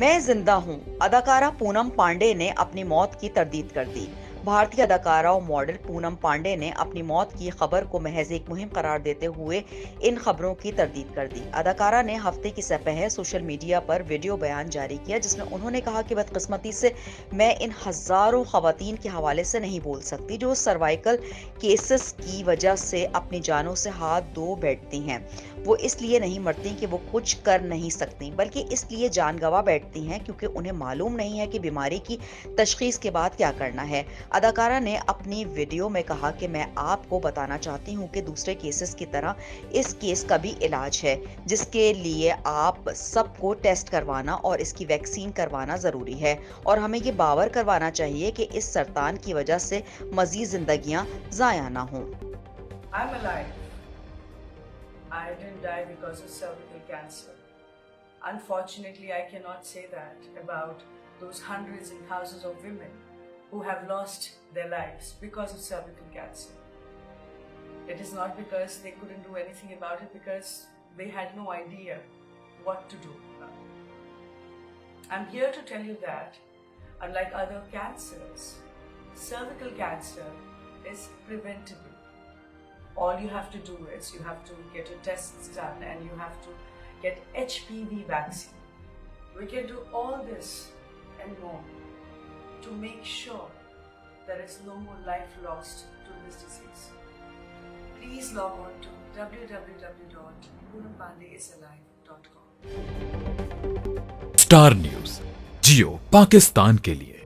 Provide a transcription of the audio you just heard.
میں زندہ ہوں، اداکارہ پونم پانڈے نے اپنی موت کی تردید کر دی۔ بھارتی اداکارہ اور ماڈل پونم پانڈے نے اپنی موت کی خبر کو محض ایک مہم قرار دیتے ہوئے ان خبروں کی تردید کر دی۔ اداکارہ نے ہفتے کی سپہر سوشل میڈیا پر ویڈیو بیان جاری کیا جس میں انہوں نے کہا کہ بدقسمتی سے میں ان ہزاروں خواتین کے حوالے سے نہیں بول سکتی جو سروائیکل کیسز کی وجہ سے اپنی جانوں سے ہاتھ دھو بیٹھتی ہیں۔ وہ اس لیے نہیں مرتی کہ وہ کچھ کر نہیں سکتی، بلکہ اس لیے جان گنوا بیٹھتی ہیں کیونکہ انہیں معلوم نہیں ہے کہ بیماری کی تشخیص کے بعد کیا کرنا ہے۔ اداکارہ نے اپنی ویڈیو میں کہا کہ میں آپ کو بتانا چاہتی ہوں کہ دوسرے کیسز کی طرح اس کیس کا بھی علاج ہے جس کے لیے آپ سب کو ٹیسٹ کروانا اور اس کی ویکسین کروانا ضروری ہے، اور ہمیں یہ باور کروانا چاہیے کہ اس سرطان کی وجہ سے مزید زندگیاں ضائع نہ ہوں۔ I'm alive. I didn't die because of cervical cancer. Unfortunately, I cannot say that about those hundreds and thousands of women who have lost their lives because of cervical cancer. It is not because they couldn't do anything about it, because they had no idea what to do. I'm here to tell you that, unlike other cancers, cervical cancer is preventable. All you have to do is you have to get your tests done and you have to get HPV vaccine. We can do all this and more to make sure there is no more life lost to this disease. Please log on to www.poonampandeisalive.com. Star news, Geo Pakistan के लिए।